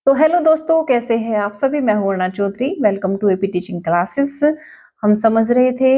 तो हेलो दोस्तों, कैसे हैं आप सभी। मैं हूं Arna Chaudhary. Welcome to AP teaching classes. हम समझ रहे थे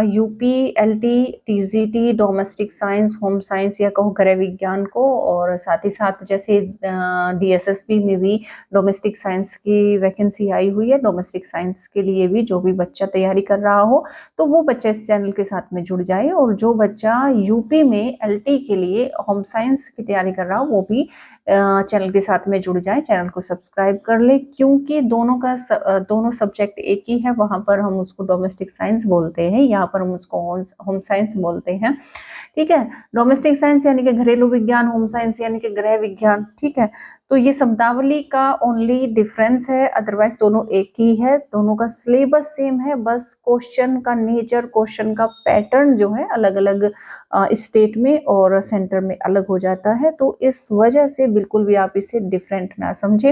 UP LT TGT domestic science home science या कहो गृह विज्ञान को, और साथ ही साथ जैसे डीएसएसबी में भी डोमेस्टिक साइंस की वैकेंसी आई हुई है। डोमेस्टिक साइंस के लिए भी जो भी बच्चा तैयारी कर रहा हो तो वो बच्चा इस चैनल के साथ में जुड़ जाए, और जो बच्चा यूपी में एलटी के लिए होम साइंस की तैयारी कर रहा हो वो भी चैनल के साथ में जुड़ जाए, चैनल को सब्सक्राइब कर ले, क्योंकि दोनों सब्जेक्ट एक ही है। वहां पर हम उसको डोमेस्टिक साइंस बोलते हैं, यहाँ पर हम उसको होम साइंस बोलते हैं। ठीक है। डोमेस्टिक साइंस यानी कि घरेलू विज्ञान, होम साइंस यानी कि गृह विज्ञान। ठीक है। तो ये शब्दावली का ओनली डिफरेंस है, अदरवाइज दोनों एक ही है। दोनों का सिलेबस सेम है, बस क्वेश्चन का नेचर, क्वेश्चन का पैटर्न जो है अलग अलग स्टेट में और सेंटर में अलग हो जाता है। तो इस वजह से बिल्कुल भी आप इसे डिफरेंट ना समझे।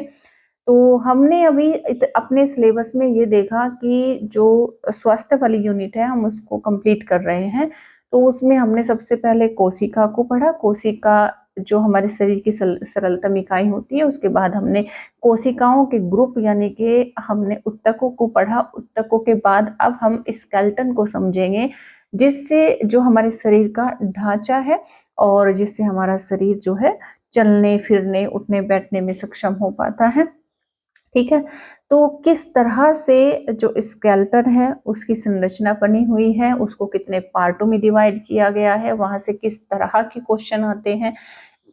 तो हमने अभी अपने सिलेबस में ये देखा कि जो स्वास्थ्य वाली यूनिट है हम उसको कंप्लीट कर रहे हैं। तो उसमें हमने सबसे पहले कोशिका को पढ़ा। कोशिका जो हमारे शरीर की सरलतम इकाई होती है। उसके बाद हमने कोशिकाओं के ग्रुप यानी कि हमने उत्तकों को पढ़ा। उत्तकों के बाद अब हम स्केलेटन को समझेंगे, जिससे जो हमारे शरीर का ढांचा है और जिससे हमारा शरीर जो है चलने फिरने उठने बैठने में सक्षम हो पाता है। ठीक है। तो किस तरह से जो स्केलेटन है उसकी संरचना बनी हुई है, उसको कितने पार्टों में डिवाइड किया गया है, वहां से किस तरह के क्वेश्चन आते हैं,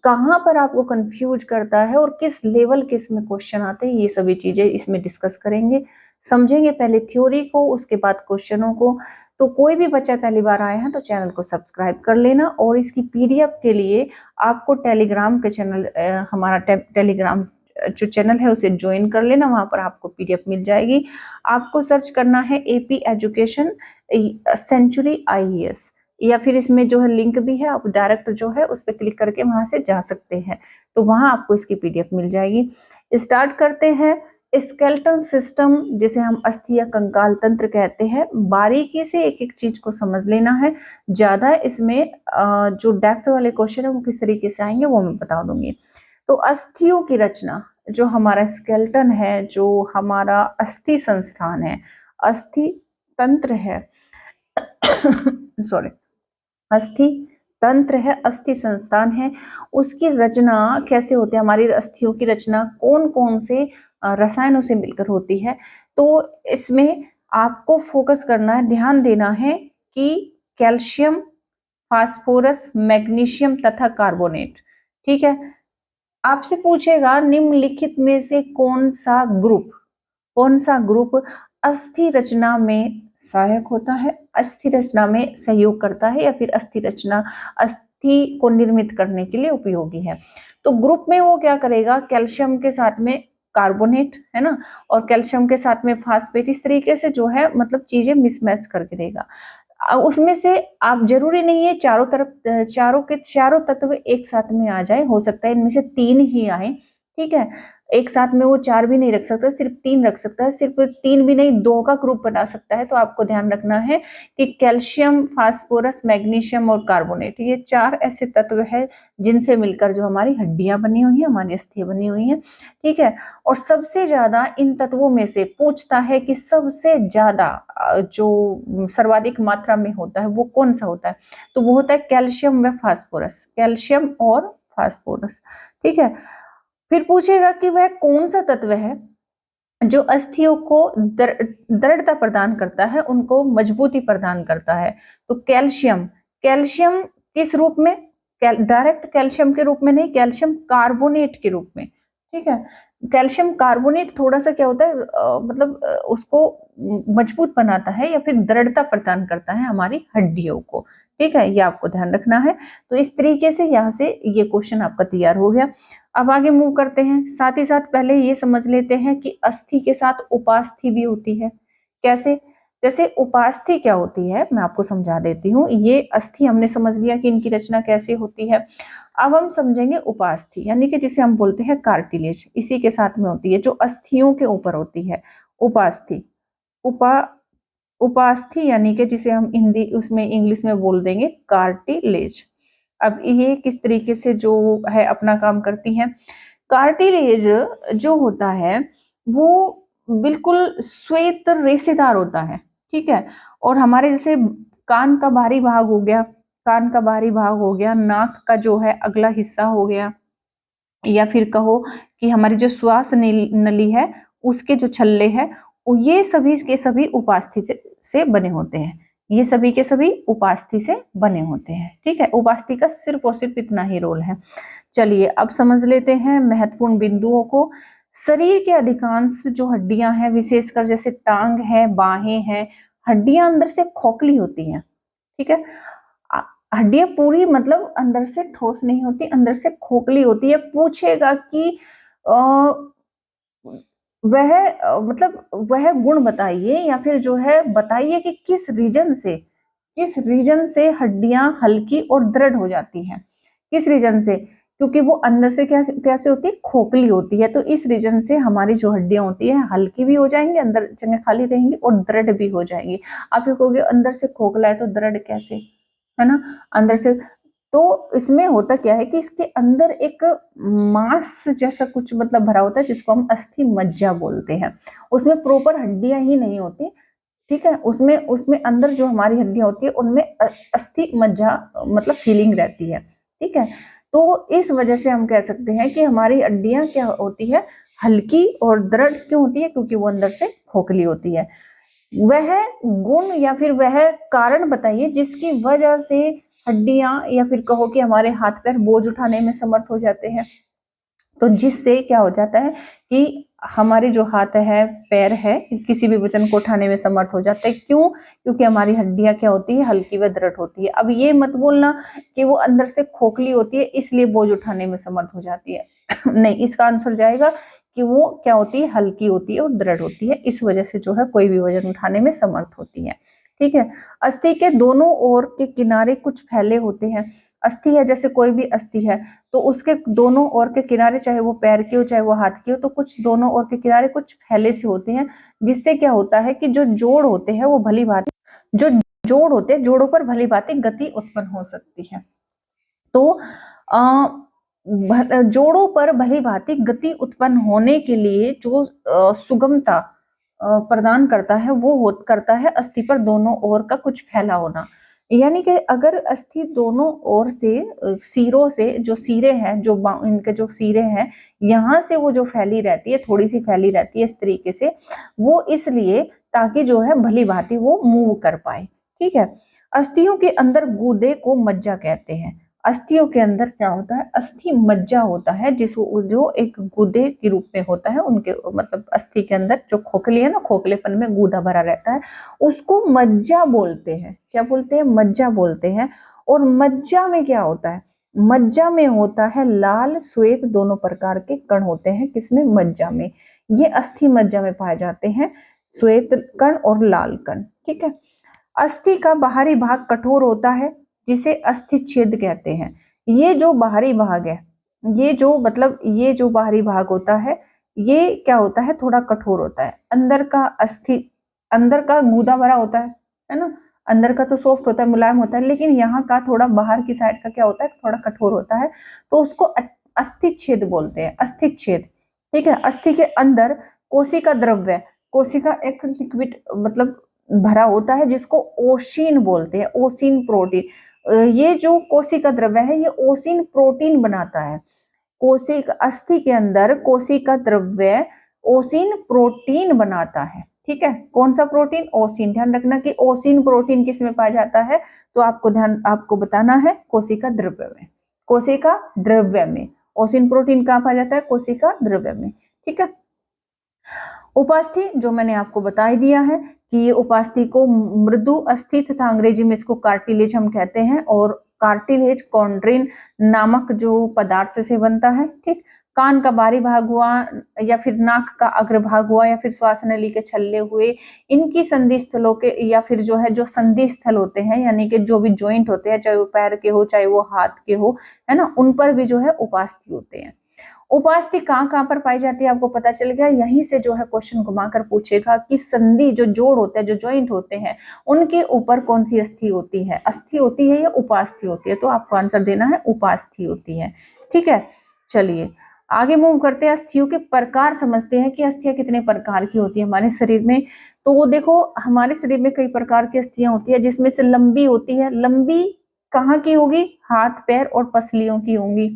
कहाँ पर आपको कंफ्यूज करता है और किस लेवल के इसमें क्वेश्चन आते हैं, ये सभी चीजें इसमें डिस्कस करेंगे, समझेंगे। पहले थ्योरी को, उसके बाद क्वेश्चनों को। तो कोई भी बच्चा पहली बार आया है तो चैनल को सब्सक्राइब कर लेना, और इसकी पीडीएफ के लिए आपको टेलीग्राम के चैनल हमारा टेलीग्राम जो चैनल है उसे ज्वाइन कर लेना। वहां पर आपको पीडीएफ मिल जाएगी। आपको सर्च करना है एपी एजुकेशन सेंचुरी आईएएस, या फिर इसमें जो है लिंक भी है, आप डायरेक्ट जो है उस पर क्लिक करके वहां से जा सकते हैं। तो वहां आपको इसकी पीडीएफ मिल जाएगी। स्टार्ट करते हैं। स्केलेटल सिस्टम जिसे हम अस्थि या कंकाल तंत्र कहते हैं, बारीकी से एक एक चीज को समझ लेना है। ज्यादा इसमें जो डेप्थ वाले क्वेश्चन है वो किस तरीके से आएंगे वो मैं बता दूंगी। तो अस्थियों की रचना, जो हमारा स्केलेटन है, जो हमारा अस्थि संस्थान है, अस्थि तंत्र है सॉरी, अस्थि तंत्र है, अस्थि संस्थान है, उसकी रचना कैसे होती है, हमारी अस्थियों की रचना कौन कौन से रसायनों से मिलकर होती है। तो इसमें आपको फोकस करना है, ध्यान देना है कि कैल्शियम, फास्फोरस, मैग्नीशियम तथा कार्बोनेट। ठीक है। आपसे पूछेगा निम्नलिखित में से कौन सा ग्रुप अस्थि रचना में सहायक होता है, अस्थि रचना में सहयोग करता है, या फिर अस्थि रचना अस्थि को निर्मित करने के लिए उपयोगी है। तो ग्रुप में वो क्या करेगा, कैल्शियम के साथ में कार्बोनेट है ना, और कैल्शियम के साथ में फास्फेट, इस तरीके से जो है मतलब चीजें मिसमैच करके देगा। उसमें से आप जरूरी नहीं है चारों तरफ चारों तत्व एक साथ में आ जाए, हो सकता है इनमें से तीन ही आए। ठीक है। एक साथ में वो चार भी नहीं रख सकता, सिर्फ तीन रख सकता है, सिर्फ तीन भी नहीं दो का ग्रुप बना सकता है। तो आपको ध्यान रखना है कि कैल्शियम, फास्फोरस, मैग्नीशियम और कार्बोनेट, ये चार ऐसे तत्व है जिनसे मिलकर जो हमारी हड्डियां बनी हुई है, हमारी अस्थियां बनी हुई है। ठीक है। और सबसे ज्यादा इन तत्वों में से पूछता है कि सबसे ज्यादा जो सर्वाधिक मात्रा में होता है वो कौन सा होता है, तो वो होता है कैल्शियम व फास्फोरस, कैल्शियम और फास्फोरस। ठीक है। फिर पूछेगा कि वह कौन सा तत्व है जो अस्थियों को दृढ़ता प्रदान करता है, उनको मजबूती प्रदान करता है। तो कैल्शियम, कैल्शियम किस रूप में, डायरेक्ट कैल्शियम के रूप में नहीं, कैल्शियम कार्बोनेट के रूप में। ठीक है। कैल्शियम कार्बोनेट थोड़ा सा क्या होता है मतलब उसको मजबूत बनाता है या फिर दृढ़ता प्रदान करता है हमारी हड्डियों को। ठीक है, ये आपको ध्यान रखना है। तो इस तरीके से यहाँ से ये क्वेश्चन आपका तैयार हो गया। अब आगे मूव करते हैं। साथ ही साथ पहले ये समझ लेते हैं कि अस्थि के साथ उपास्थि भी होती है। कैसे, जैसे उपास्थि क्या होती है मैं आपको समझा देती हूँ। ये अस्थि हमने समझ लिया कि इनकी रचना कैसे होती है। अब हम समझेंगे उपास्थि, यानी कि जिसे हम बोलते हैं कार्टिलेज, इसी के साथ में होती है, जो अस्थियों के ऊपर होती है। उपास्थि, उपा उपास्थि यानी कि जिसे हम हिंदी उसमें इंग्लिश में बोल देंगे कार्टिलेज। अब ये किस तरीके से जो है अपना काम करती है। कार्टिलेज जो होता है वो बिल्कुल श्वेत रेशेदार होता है, ठीक है। और हमारे जैसे कान का बाहरी भाग हो गया, कान का बाहरी भाग हो गया, नाक का जो है अगला हिस्सा हो गया, या फिर कहो कि हमारी जो श्वास नली है उसके जो छल्ले हैं, ये सभी के सभी उपास्थि से बने होते हैं। ये सभी के सभी उपास्थि से बने होते हैं, ठीक है। उपास्थि का सिर्फ और सिर्फ इतना ही रोल है। चलिए अब समझ लेते हैं महत्वपूर्ण बिंदुओं को। शरीर के अधिकांश जो हड्डियां हैं, विशेषकर जैसे टांग है, बाहें हैं, हड्डियां अंदर से खोखली होती हैं, ठीक है। हड्डियां पूरी मतलब अंदर से ठोस नहीं होती, अंदर से खोखली होती है। पूछेगा कि मतलब वह गुण बताइए, या फिर जो है बताइए कि किस रीजन से हड्डियां हल्की और दृढ़ हो जाती हैं। किस रीजन से? क्योंकि वो अंदर से कैसे होती है, खोखली होती है। तो इस रीजन से हमारी जो हड्डियां होती है हल्की भी हो जाएंगी, अंदर जगह खाली रहेंगी, और दृढ़ भी हो जाएंगी। आप ये कहोगे अंदर से खोखला है तो दृढ़ कैसे, है ना, अंदर से। तो इसमें होता क्या है कि इसके अंदर एक मांस जैसा कुछ मतलब भरा होता है, जिसको हम अस्थि मज्जा बोलते हैं। उसमें प्रॉपर हड्डियां ही नहीं होती, ठीक है। उसमें उसमें अंदर जो हमारी हड्डियां होती है उनमें अस्थि मज्जा मतलब फीलिंग रहती है, ठीक है। तो इस वजह से हम कह सकते हैं कि हमारी हड्डियां क्या होती है, हल्की और दृढ़ क्यों होती है, क्योंकि वो अंदर से खोखली होती है। वह गुण या फिर वह कारण बताइए जिसकी वजह से हड्डियां या फिर कहो कि हमारे हाथ पैर बोझ उठाने में समर्थ हो जाते हैं। तो जिससे क्या हो जाता है कि हमारे जो हाथ है, पैर है, किसी भी वजन को उठाने में समर्थ हो जाते हैं। क्यों? क्योंकि हमारी हड्डियां क्या होती है, हल्की व दृढ़ होती है। अब ये मत बोलना कि वो अंदर से खोखली होती है इसलिए बोझ उठाने में समर्थ हो जाती है। नहीं, इसका आंसर जाएगा कि वो क्या होती है, हल्की होती है और दृढ़ होती है, इस वजह से जो है कोई भी वजन उठाने में समर्थ होती है, ठीक है। अस्थि के दोनों ओर के किनारे कुछ फैले होते हैं। अस्थि है, जैसे कोई भी अस्थि है तो उसके दोनों ओर के किनारे, चाहे वो पैर की हो चाहे वो हाथ की हो, तो कुछ दोनों ओर के किनारे कुछ फैले से होते हैं, जिससे क्या होता है कि जो जोड़ होते हैं वो भली भांति, जो जोड़ होते हैं, जोड़ों पर भली भांति गति उत्पन्न हो सकती है। तो जोड़ों पर भली भांति गति उत्पन्न होने के लिए जो सुगमता प्रदान करता है वो करता है अस्थि पर दोनों ओर का कुछ फैला होना। यानी कि अगर अस्थि दोनों ओर से सिरों से, जो सिरे हैं, जो इनके जो सिरे हैं, यहाँ से वो जो फैली रहती है, थोड़ी सी फैली रहती है इस तरीके से, वो इसलिए ताकि जो है भली भांति वो मूव कर पाए, ठीक है। अस्थियों के अंदर गूदे को मज्जा कहते हैं। अस्थियों के अंदर क्या होता है, अस्थि मज्जा होता है, जो एक गूदे के रूप में होता है उनके मतलब अस्थि के अंदर जो खोखली है ना, खोखलेपन में गूदा भरा रहता है, उसको मज्जा बोलते हैं। क्या बोलते हैं? मज्जा बोलते हैं। और मज्जा में क्या होता है, मज्जा में होता है लाल श्वेत दोनों प्रकार के कण होते हैं। किसमें? मज्जा में। ये अस्थि मज्जा में पाए जाते हैं, श्वेत कण और लाल कण, ठीक है। अस्थि का बाहरी भाग कठोर होता है, जिसे अस्थि छेद कहते हैं। ये जो बाहरी भाग है, ये जो मतलब ये जो बाहरी भाग होता है, ये क्या होता है, थोड़ा कठोर होता है। अंदर का अस्थि, अंदर का गूदा भरा होता है ना, अंदर का तो सॉफ्ट होता है, मुलायम होता है, लेकिन यहाँ का थोड़ा बाहर की साइड का क्या होता है, थोड़ा कठोर होता है। तो उसको अस्थि छेद बोलते हैं, अस्थि छेद, ठीक है। अस्थि के अंदर कोशिका द्रव्य, कोशिका एक लिक्विड मतलब भरा होता है, जिसको ओशीन बोलते हैं, ओशीन प्रोटीन। ये जो कोशिका द्रव्य है ये ओशीन प्रोटीन बनाता है। कोशिका अस्थि के अंदर कोशिका द्रव्य ओशीन प्रोटीन बनाता है, ठीक है। कौन सा प्रोटीन? ओशीन। ध्यान रखना कि ओशीन प्रोटीन किस में पाया जाता है, तो आपको बताना है कोशिका द्रव्य में। कोशिका द्रव्य में ओशीन प्रोटीन कहाँ पाया जाता है? कोशिका द्रव्य में, ठीक है। उपास्थि जो मैंने आपको बता ही दिया है कि ये उपास्थि को मृदु अस्थि तथा अंग्रेजी में इसको कार्टिलेज हम कहते हैं, और कार्टिलेज कॉन्ड्रिन नामक जो पदार्थ से बनता है, ठीक। कान का बाहरी भाग हुआ, या फिर नाक का अग्रभाग हुआ, या फिर श्वास नली के छल्ले हुए, इनकी संधि स्थलों के, या फिर जो है जो संधि स्थल होते हैं, यानी कि जो भी जॉइंट होते हैं, चाहे वो पैर के हो चाहे वो हाथ के हो, है ना, उन पर भी जो है उपास्थि होते हैं। उपास्थि कहाँ कहाँ पर पाई जाती है आपको पता चल गया। यहीं से जो है क्वेश्चन घुमाकर पूछेगा कि संधि जो जोड़ होते हैं, जो जॉइंट होते हैं, उनके ऊपर कौन सी अस्थि होती है, अस्थि होती है या उपास्थि होती है? तो आपको आंसर देना है उपास्थि होती है, ठीक है। चलिए आगे मूव करते हैं, अस्थियों के प्रकार समझते हैं कि अस्थियां कितने प्रकार की होती है हमारे शरीर में। तो वो देखो, हमारे शरीर में कई प्रकार की अस्थियां होती है, जिसमें से लंबी होती है। लंबी कहाँ की होगी? हाथ पैर और पसलियों की होंगी।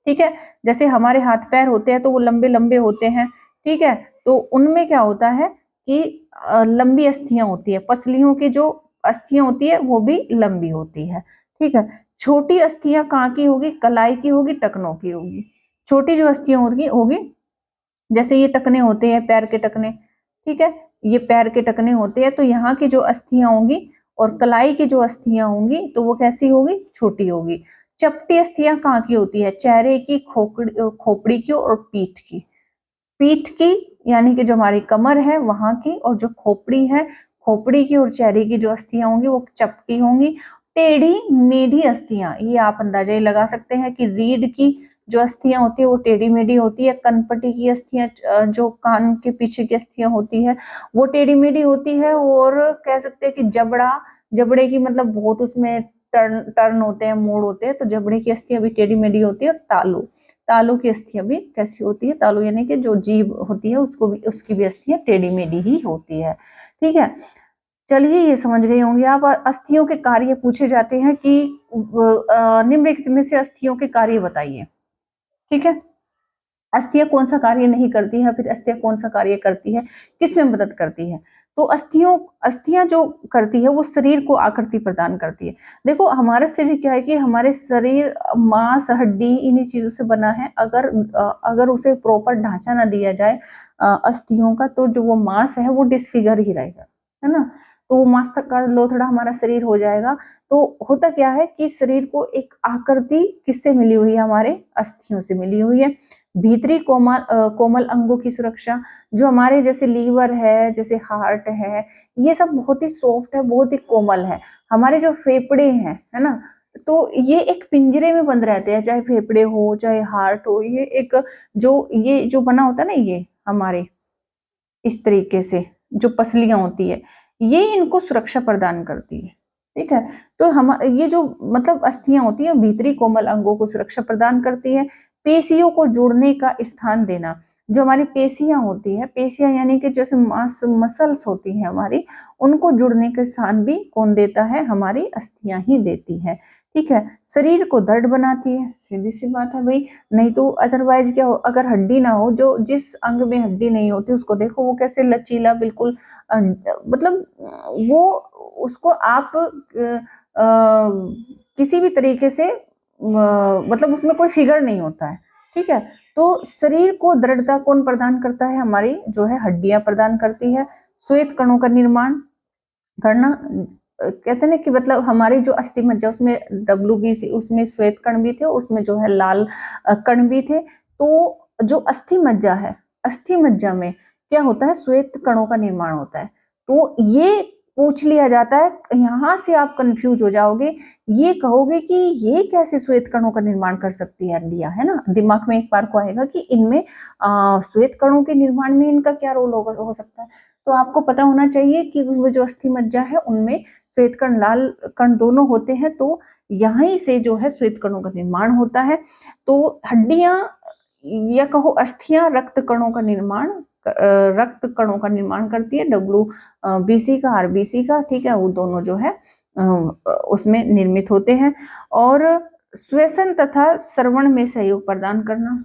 ठीक है, जैसे हमारे हाथ पैर होते हैं तो वो लंबे लंबे होते हैं। ठीक है, तो उनमें क्या होता है कि लंबी अस्थियां होती है। पसलियों की जो अस्थियां होती है वो भी लंबी होती है। ठीक है, छोटी अस्थियां कहाँ की होगी? कलाई की होगी, टखनों की होगी। छोटी जो अस्थियां होगी, जैसे ये टखने होते हैं, पैर के टखने। ठीक है, ये पैर के टखने होते हैं, तो यहाँ की जो अस्थियां होंगी और कलाई की जो अस्थियां होंगी तो वो कैसी होगी? छोटी होगी। चपटी अस्थियां कहाँ की होती है? चेहरे की, खोपड़ी की और पीठ की। पीठ की यानी कि जो हमारी कमर है वहां की, और जो खोपड़ी है, खोपड़ी की और चेहरे की जो अस्थियां होंगी वो चपटी होंगी। टेढ़ी मेढ़ी अस्थियां, ये आप अंदाजा ही लगा सकते हैं कि रीढ़ की जो अस्थियां होती है वो टेढ़ी मेढ़ी होती है। कनपटी की अस्थियां, जो कान के पीछे की अस्थियां होती है वो टेढ़ी मेढ़ी होती है। और कह सकते हैं कि जबड़े की मतलब बहुत उसमें टर्न टर्न होते हैं, मोड़ होते हैं, तो जबड़े की अस्थियां भी टेढ़ी मेढ़ी होती है। और तालू की अस्थियां भी कैसी होती है? तालू यानी कि जो जीभ होती है उसकी भी अस्थियां टेढ़ी मेढ़ी ही होती है। ठीक है, चलिए ये समझ गए होंगे आप। अस्थियों के कार्य पूछे जाते हैं कि निम्नलिखित में से अस्थियों के कार्य बताइए। ठीक है, अस्थियां कौन सा कार्य नहीं करती है, फिर अस्थियां कौन सा कार्य करती है, किसमें मदद करती है? तो अस्थियां जो करती है वो शरीर को आकृति प्रदान करती है। देखो, हमारा शरीर क्या है कि हमारे शरीर मांस हड्डी इन्हीं चीजों से बना है। अगर उसे प्रॉपर ढांचा ना दिया जाए अस्थियों का, तो जो वो मांस है वो डिसफिगर ही रहेगा, है ना। तो वो मांस तक का लोथड़ा हमारा शरीर हो जाएगा। तो होता क्या है कि शरीर को एक आकृति किससे मिली हुई है? हमारे अस्थियों से मिली हुई है। भीतरी कोमल अंगों की सुरक्षा, जो हमारे जैसे लीवर है, जैसे हार्ट है, ये सब बहुत ही सॉफ्ट है, बहुत ही कोमल है। हमारे जो फेफड़े हैं, है ना, तो ये एक पिंजरे में बंद रहते हैं, चाहे फेफड़े हो चाहे हार्ट हो। ये जो बना होता है ना, ये हमारे इस तरीके से जो पसलियां होती है, ये इनको सुरक्षा प्रदान करती है। ठीक है, तो हम ये जो मतलब अस्थियां होती है भीतरी कोमल अंगों को सुरक्षा प्रदान करती है। पेशियों को जोड़ने का स्थान देना, जो हमारी पेशियां होती है, पेशियां यानी कि जैसे मांस मसल्स होती है हमारी, उनको जुड़ने का स्थान भी कौन देता है? हमारी अस्थियां ही देती है। ठीक है, शरीर को दृढ़ बनाती है, सीधी सी बात है भाई। नहीं तो अदरवाइज क्या हो, अगर हड्डी ना हो, जो जिस अंग में हड्डी नहीं होती उसको देखो वो कैसे लचीला बिल्कुल, मतलब वो उसको आप किसी भी तरीके से मतलब उसमें कोई फिगर नहीं होता है। ठीक है, तो शरीर को दृढ़ता कौन प्रदान करता है? हमारी जो है हड्डियां प्रदान करती है। श्वेत कणों का निर्माण करना, कहते हैं कि मतलब हमारी जो अस्थि मज्जा उसमें WBC, उसमें श्वेत कण भी थे, उसमें जो है लाल कण भी थे। तो जो अस्थि मज्जा है, अस्थि मज्जा में क्या होता है? श्वेत कणों का निर्माण होता है। तो ये पूछ लिया जाता है, यहां से आप कंफ्यूज हो जाओगे, ये कहोगे कि ये कैसे श्वेत कणों का निर्माण कर सकती है हड्डियां, है ना। दिमाग में एक बार को आएगा कि इनमें श्वेत कणों के निर्माण में इनका क्या रोल हो सकता है। तो आपको पता होना चाहिए कि वो जो अस्थि मज्जा है उनमें श्वेत कण लाल कण दोनों होते हैं। तो यहीं से जो है श्वेत कणों का निर्माण होता है। तो हड्डियां या कहो अस्थियां रक्त कणों का निर्माण करती है, WBC का, RBC का। ठीक है, वो दोनों जो है उसमें निर्मित होते हैं। और श्वसन तथा श्रवण में सहयोग प्रदान करना,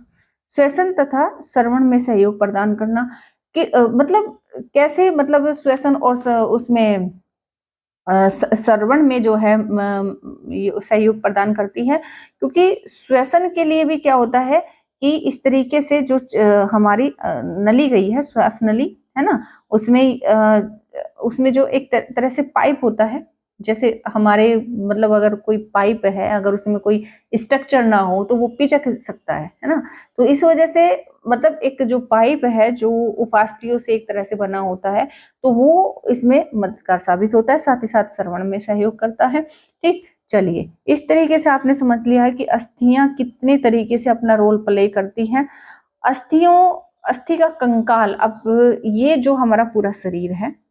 श्वसन तथा श्रवण में सहयोग प्रदान करना कि मतलब कैसे, मतलब श्वसन और उसमें श्रवण में जो है सहयोग प्रदान करती है। क्योंकि श्वसन के लिए भी क्या होता है कि इस तरीके से जो हमारी नली गई है, श्वास नली, है ना, उसमें जो एक तरह से पाइप होता है, जैसे हमारे मतलब अगर कोई पाइप है, अगर उसमें कोई स्ट्रक्चर ना हो तो वो पिचक सकता है ना। तो इस वजह से मतलब एक जो पाइप है जो उपास्थियों से एक तरह से बना होता है, तो वो इसमें मददगार साबित होता है, साथ ही साथ श्रवण में सहयोग करता है। ठीक, चलिए इस तरीके से आपने समझ लिया है कि अस्थियां कितने तरीके से अपना रोल प्ले करती हैं। अस्थि का कंकाल, अब ये जो हमारा पूरा शरीर है,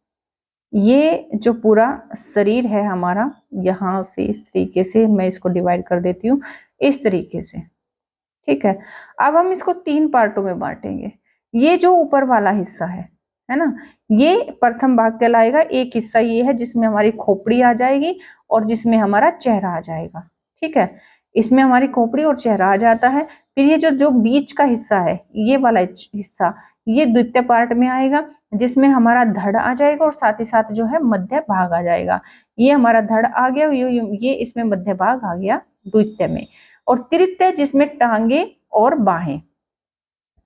ये जो पूरा शरीर है हमारा, यहाँ से इस तरीके से मैं इसको डिवाइड कर देती हूँ, इस तरीके से। ठीक है। अब हम इसको 3 पार्टों में बांटेंगे। ये जो ऊपर वाला हिस्सा है ना, ये प्रथम भाग कहलाएगा। एक हिस्सा ये है जिसमें हमारी खोपड़ी आ जाएगी और जिसमें हमारा चेहरा आ जाएगा। ठीक है, इसमें हमारी खोपड़ी और चेहरा आ जाता है। फिर ये जो जो बीच का हिस्सा है, ये वाला हिस्सा, ये द्वितीय पार्ट में आएगा, जिसमें हमारा धड़ आ जाएगा और साथ ही साथ जो है मध्य भाग आ जाएगा। ये हमारा धड़ आ गया, ये इसमें मध्य भाग आ गया द्वितीय में। और तृतीय जिसमें टांगे और बाहें,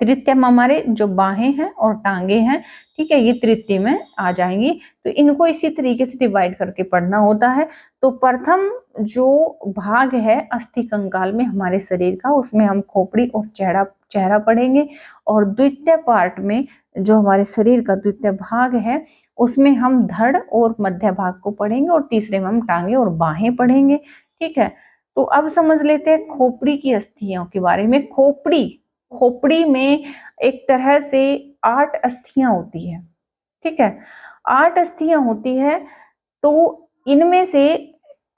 तृतीय में हमारे जो बाहें हैं और टांगे हैं, ठीक है, ये तृतीय में आ जाएंगी। तो इनको इसी तरीके से डिवाइड करके पढ़ना होता है। तो प्रथम जो भाग है अस्थि कंकाल में हमारे शरीर का, उसमें हम खोपड़ी और चेहरा पढ़ेंगे। और द्वितीय पार्ट में जो हमारे शरीर का द्वितीय भाग है, उसमें हम धड़ और मध्य भाग को पढ़ेंगे और तीसरे में हम टांगे और बाहें पढ़ेंगे। ठीक है, तो अब समझ लेते हैं खोपड़ी की अस्थियों के बारे में। खोपड़ी में एक तरह से 8 अस्थियां होती है। ठीक है, 8 अस्थियां होती है। तो इनमें से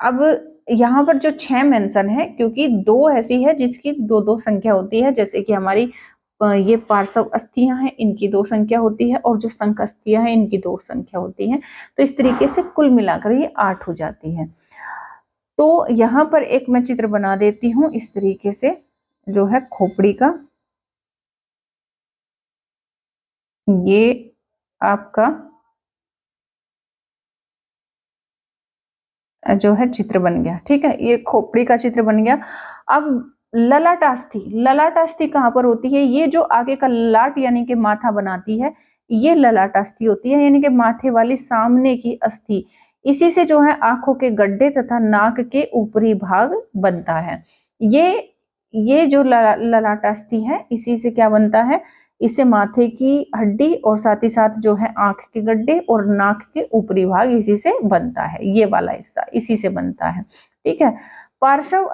अब यहाँ पर जो 6 मेंशन है, क्योंकि 2 ऐसी है जिसकी 2-2 संख्या होती है, जैसे कि हमारी ये पार्श्व अस्थियां हैं, इनकी 2 संख्या होती है, और जो संक अस्थियां हैं इनकी 2 संख्या होती है। तो इस तरीके से कुल मिलाकर ये 8 हो जाती है। तो यहाँ पर एक मैं चित्र बना देती हूँ इस तरीके से, जो है खोपड़ी का। ये आपका जो है चित्र बन गया। ठीक है, ये खोपड़ी का चित्र बन गया। अब ललाट अस्थि कहाँ पर होती है? ये जो आगे का ललाट यानी कि माथा बनाती है, ये ललाट अस्थि होती है, यानी कि माथे वाली सामने की अस्थि। इसी से जो है आंखों के गड्ढे तथा नाक के ऊपरी भाग बनता है। ये जो ललाट अस्थि है, इसी से क्या बनता है? इससे माथे की हड्डी और साथ ही साथ जो है आंख के गड्ढे और नाक के ऊपरी भाग इसी से बनता है। ये वाला हिस्सा इसी से बनता है। ठीक है, पार्श्व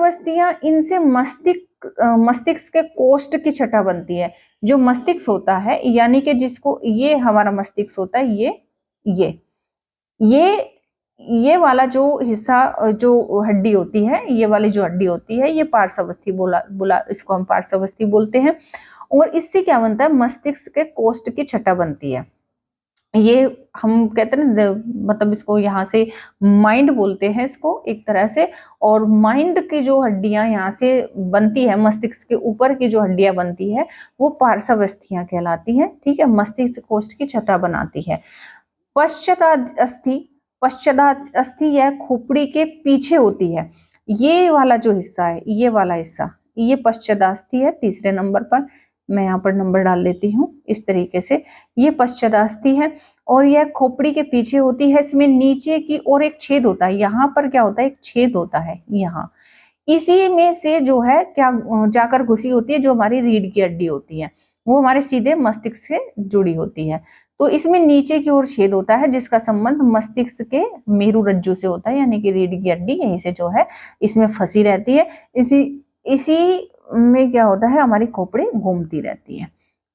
अस्थियां इनसे मस्तिष्क के कोष्ठ की छटा बनती है। जो मस्तिष्क होता है, यानी कि जिसको ये हमारा मस्तिष्क होता है, ये ये वाला जो हिस्सा, जो हड्डी होती है, ये वाली जो हड्डी होती है, ये पार्श्वस्थी बोला इसको हम पार्श्वस्थी बोलते हैं। और इससे क्या बनता है? मस्तिष्क के कोष्ठ की छटा बनती है। ये हम कहते हैं ना, मतलब इसको यहाँ से माइंड बोलते हैं इसको एक तरह से। और माइंड की जो हड्डियां यहाँ से बनती है, मस्तिष्क के ऊपर की जो हड्डियां बनती है, वो पार्श्वस्थियां कहलाती है। ठीक है, मस्तिष्क कोष्ठ की छटा बनाती है। पश्चात अस्थि यह खोपड़ी के पीछे होती है। ये वाला जो हिस्सा है, ये वाला हिस्सा, ये पश्चादास्थि है। तीसरे नंबर पर मैं यहाँ पर नंबर डाल देती हूँ इस तरीके से। ये पश्चादास्थि है और यह खोपड़ी के पीछे होती है। इसमें नीचे की ओर एक छेद होता है। यहाँ पर क्या होता है? एक छेद होता है यहाँ। इसी में से जो है क्या जाकर घुसी होती है, जो हमारी रीढ़ की हड्डी होती है, वो हमारे सीधे मस्तिष्क से जुड़ी होती है। तो इसमें नीचे की ओर छेद होता है, जिसका संबंध मस्तिष्क के मेरु रज्जु से होता है, यानी कि रीढ़ की हड्डी यहीं से जो है इसमें फंसी रहती है। इसी में क्या होता है? हमारी खोपड़ी घूमती रहती है।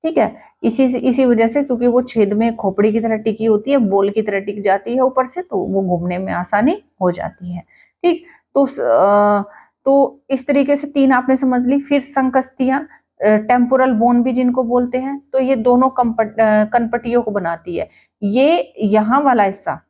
ठीक है, इसी वजह से, क्योंकि वो छेद में खोपड़ी की तरह टिकी होती है, बोल की तरह टिक जाती है ऊपर से, तो वो घूमने में आसानी हो जाती है। ठीक, तो इस तरीके से 3 आपने समझ ली। फिर संकस्थियां, टेम्पोरल बोन भी जिनको बोलते हैं, तो ये दोनों कनपटियों को बनाती है। ये यहाँ वाला हिस्सा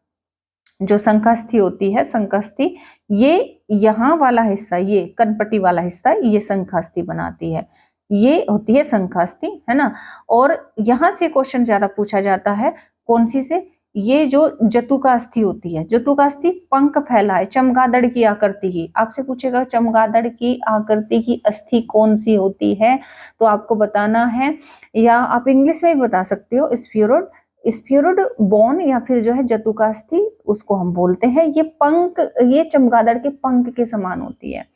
जो संकास्थि होती है, संकास्थि, ये यहाँ वाला हिस्सा, ये कनपटी वाला हिस्सा, ये संकास्थि बनाती है। ये होती है संकास्थि, है ना। और यहाँ से क्वेश्चन ज्यादा पूछा जाता है, कौन सी से? ये जो जतुकास्थि होती है, जतुकास्थि पंख फैलाए चमगादड़ की आकृति की। आपसे पूछेगा चमगादड़ की आकृति की अस्थि कौन सी होती है, तो आपको बताना है, या आप इंग्लिश में भी बता सकते हो, स्फीरोड बोन, या फिर जो है जतुकास्थि, उसको हम बोलते हैं। ये चमगादड़ के पंख के समान होती है।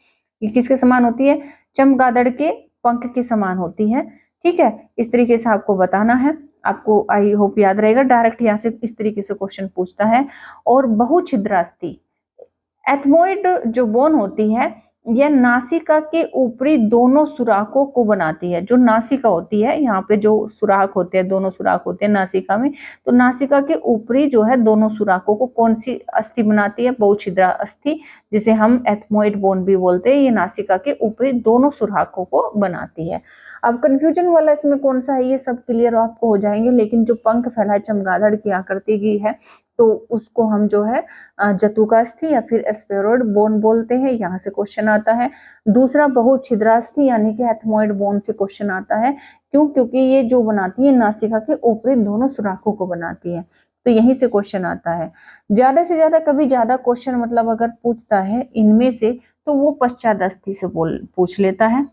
ये किसके समान होती है? चमगादड़ के पंख के समान होती है। ठीक है, इस तरीके से आपको बताना है। आपको आई होप याद रहेगा। डायरेक्ट यहाँ से इस तरीके से क्वेश्चन पूछता है। और बहुछिद्रास्थि, एथमोइड जो बोन होती है, यह नासिका के ऊपरी दोनों सुराखों को बनाती है। जो नासिका होती है, यहाँ पे जो सुराख होते हैं, दोनों सुराख होते हैं नासिका में, तो नासिका के ऊपरी जो है दोनों सुराखों को कौन सी अस्थि बनाती है? बहुछिद्रा अस्थि, जिसे हम एथमोइड बोन भी बोलते हैं। ये नासिका के ऊपरी दोनों सुराखों को बनाती है। अब कंफ्यूजन वाला इसमें कौन सा है, ये सब क्लियर आपको हो जाएंगे, लेकिन जो पंख फैलाए चमगादड़ की आकृति की है, तो उसको हम जो है जतुकास्थि या फिर एस्फेरॉइड बोन बोलते हैं। यहाँ से क्वेश्चन आता है। दूसरा बहुछिद्रास्थि यानी कि एथमोइड बोन से क्वेश्चन आता है। क्यों? क्योंकि ये जो बनाती है नासिका के ऊपरी दोनों सुराखों को बनाती है, तो यहीं से क्वेश्चन आता है। ज्यादा से ज्यादा कभी ज्यादा क्वेश्चन मतलब अगर पूछता है इनमें से, तो वो पश्चादस्थि से पूछ लेता है,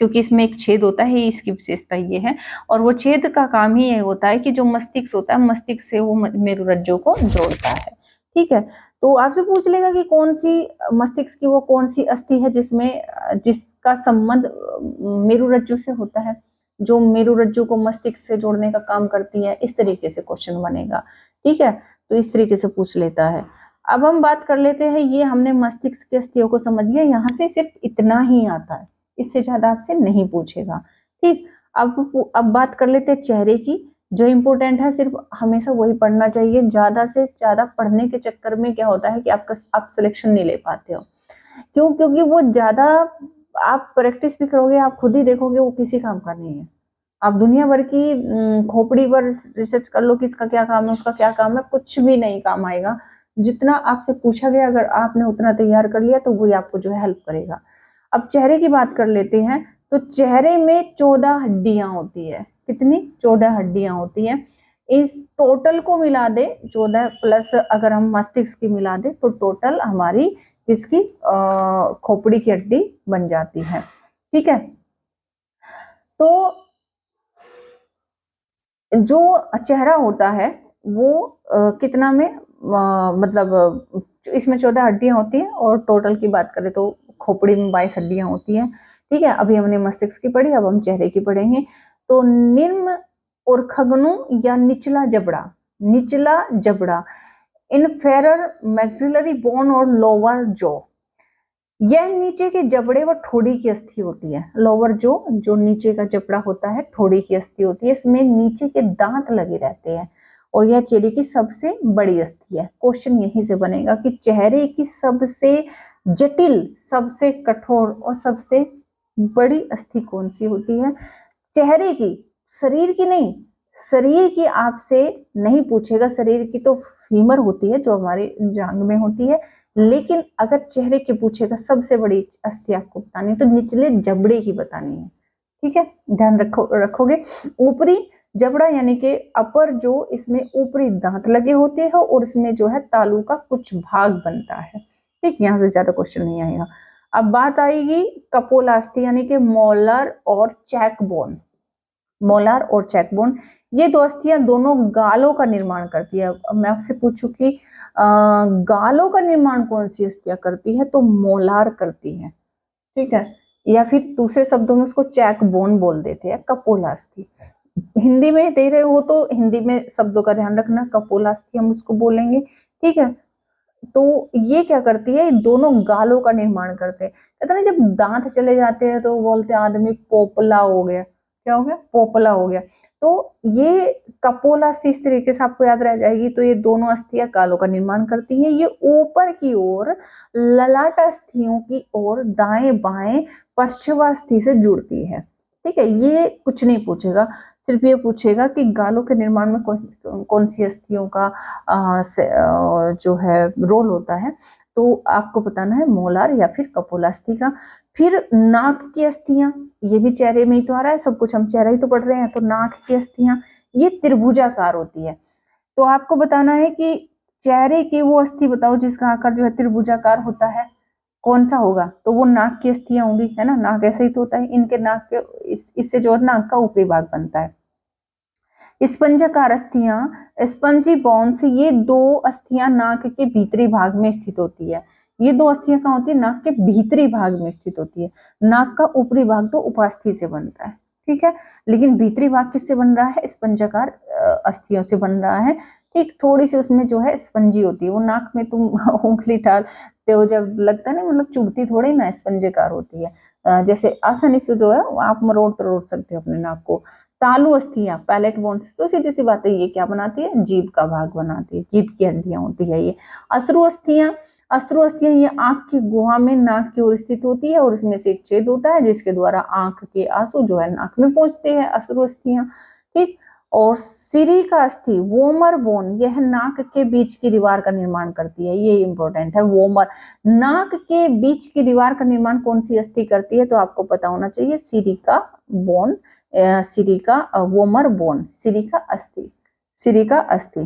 क्योंकि इसमें एक छेद होता है, इसकी विशेषता ये है। और वो छेद का काम ही ये होता है कि जो मस्तिष्क होता है, मस्तिष्क से वो मेरुरज्जु को जोड़ता है। ठीक है, तो आपसे पूछ लेगा कि कौन सी मस्तिष्क की वो कौन सी अस्थि है जिसका संबंध मेरुरज्जु से होता है, जो मेरुरज्जु को मस्तिष्क से जोड़ने का काम करती है। इस तरीके से क्वेश्चन बनेगा। ठीक है, तो इस तरीके से पूछ लेता है। अब हम बात कर लेते हैं, ये हमने मस्तिष्क की अस्थियों को समझ लिया, यहाँ से सिर्फ इतना ही आता है, इससे ज्यादा आपसे नहीं पूछेगा। ठीक, अब बात कर लेते हैं चेहरे की। जो इंपॉर्टेंट है सिर्फ हमेशा वही पढ़ना चाहिए। ज्यादा से ज्यादा पढ़ने के चक्कर में क्या होता है कि आप सिलेक्शन नहीं ले पाते हो। क्यों? क्योंकि वो ज्यादा आप प्रैक्टिस भी करोगे, आप खुद ही देखोगे वो किसी काम का नहीं है। आप दुनिया भर की खोपड़ी पर रिसर्च कर लो कि इसका क्या काम है, उसका क्या काम है, कुछ भी नहीं काम आएगा। जितना आपसे पूछा गया अगर आपने उतना तैयार कर लिया तो वही आपको जो है हेल्प करेगा। अब चेहरे की बात कर लेते हैं, तो चेहरे में 14 हड्डियां होती है। कितनी? 14 हड्डियां होती है। इस टोटल को मिला दे, 14 प्लस अगर हम मस्तिष्क की मिला दे, तो टोटल हमारी किसकी खोपड़ी की हड्डी बन जाती है। ठीक है, तो जो चेहरा होता है वो कितना में मतलब इसमें 14 हड्डियां होती हैं, और टोटल की बात करें तो खोपड़ी में 22 हड्डियां होती हैं। ठीक है, अभी हमने मस्तिष्क की पढ़ी, अब हम चेहरे की पढ़ेंगे। तो निम्न और खगनु या निचला जबड़ा, निचला जबड़ा, इनफेरर मैक्सिलरी बोन और लोअर जॉ, यह नीचे के जबड़े व ठोड़ी की अस्थि होती है। लोअर जो नीचे का जबड़ा होता है, ठोड़ी की अस्थि होती है। इसमें नीचे के दांत लगे रहते हैं, और यह चेहरे की सबसे बड़ी अस्थि है। क्वेश्चन यहीं से बनेगा कि चेहरे की सबसे जटिल, सबसे कठोर और सबसे बड़ी अस्थि कौन सी होती है? चेहरे की, शरीर की नहीं। शरीर की आपसे नहीं पूछेगा, शरीर की तो फीमर होती है जो हमारे जांघ में होती है, लेकिन अगर चेहरे की पूछेगा सबसे बड़ी अस्थि आपको बतानी है, तो निचले जबड़े की बतानी है। ठीक है, ध्यान रखोगे। ऊपरी जबड़ा यानी कि अपर जो, इसमें ऊपरी दांत लगे होते हैं और इसमें जो है तालू का कुछ भाग बनता है। ठीक, यहाँ से ज्यादा क्वेश्चन नहीं आएगा। अब बात आएगी कपोलास्थि यानी कि मोलर और चैकबोन। मोलार और चैकबोन, ये दो अस्थियां दोनों गालों का निर्माण करती है। मैं आपसे पूछूं कि गालों का निर्माण कौन सी अस्थियां करती है, तो मोलार करती है। ठीक है, या फिर दूसरे शब्दों में उसको चैकबोन बोल देते हैं, कपोलास्थि। हिंदी में दे रहे हो तो हिंदी में शब्दों का ध्यान रखना, कपोलास्थि हम उसको बोलेंगे। ठीक है, तो ये क्या करती है, दोनों गालों का निर्माण करते हैं। कहते हैं ना, जब दांत चले जाते हैं तो बोलते हैं आदमी पोपला हो गया। क्या हो गया? पोपला हो गया। तो ये कपोलास्थि इस तरीके से आपको याद रह जाएगी। तो ये दोनों अस्थियां गालों का निर्माण करती हैं। ये ऊपर की ओर ललाट अस्थियों की ओर दाएं बाएं पश्चवास्थि से जुड़ती है। ठीक है, ये कुछ नहीं पूछेगा, सिर्फ ये पूछेगा कि गालों के निर्माण में कौन सी अस्थियों का जो है रोल होता है। तो आपको बताना है मोलार या फिर कपोलास्थि का। फिर नाक की अस्थियां, ये भी चेहरे में ही तो आ रहा है, सब कुछ हम चेहरा ही तो पढ़ रहे हैं। तो नाक की अस्थियां ये त्रिभुजाकार होती है। तो आपको बताना है कि चेहरे की वो अस्थि बताओ जिसका आकार जो है त्रिभुजाकार होता है, कौन सा होगा? तो वो नाक की अस्थियां होंगी, है ना। नाक ऐसे ही तो होता है, इनके नाक के इससे जो नाक का ऊपरी भाग बनता है। स्पंजाकार अस्थियां, स्पंजी बोन्स, ये दो अस्थियां नाक के भीतरी भाग में स्थित होती है। ये दो अस्थियां कहाँ होती है? नाक के भीतरी भाग में स्थित होती है। नाक का ऊपरी भाग तो उपास्थि से बनता है, ठीक है, लेकिन भीतरी भाग किससे बन रहा है? स्पंजाकार अस्थियों से बन रहा है। ठीक, थोड़ी सी उसमें जो है स्पंजी होती है, वो नाक में तुम उंगली डालते हो जब लगता है ना, मतलब चुभती थोड़ी ना, स्पंजीकार होती है। जैसे आसानी से जो है आप मरोड़ तरोड़ सकते हो अपने नाक को। तालु अस्थियां, पैलेट बोन्स, तो सीधी सी बात है, ये क्या बनाती है, जीभ का भाग बनाती है, जीभ की हड्डियां होती है ये। अश्रु अस्थियां, अश्रु अस्थियां ये आंख की गुहा में नाक की ओर स्थित होती है और इसमें से एक छेद होता है जिसके द्वारा आंख के आंसू जो है नाक में पहुंचते हैं, अश्रु अस्थियां। ठीक, और सिरी का अस्थि, वोमर बोन, यह नाक के बीच की दीवार का निर्माण करती है, ये इंपॉर्टेंट है। वोमर, नाक के बीच की दीवार का निर्माण कौन सी अस्थि करती है, तो आपको पता होना चाहिए, सिरी का बोन, सिरी का वोमर बोन, सिरी का अस्थि, सिरी का अस्थि।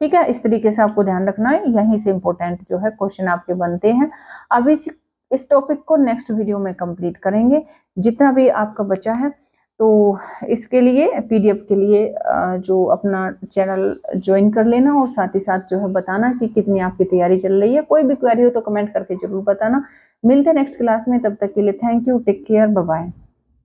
ठीक है, इस तरीके से आपको ध्यान रखना है, यहीं से इंपॉर्टेंट जो है क्वेश्चन आपके बनते हैं। अब इस टॉपिक को नेक्स्ट वीडियो में कंप्लीट करेंगे, जितना भी आपका बचा है। तो इसके लिए पीडीएफ के लिए जो अपना चैनल ज्वाइन कर लेना, और साथ ही साथ जो है बताना कि कितनी आपकी तैयारी चल रही है। कोई भी क्वेरी हो तो कमेंट करके जरूर बताना। मिलते हैं नेक्स्ट क्लास में, तब तक के लिए thank you, take care, bye bye.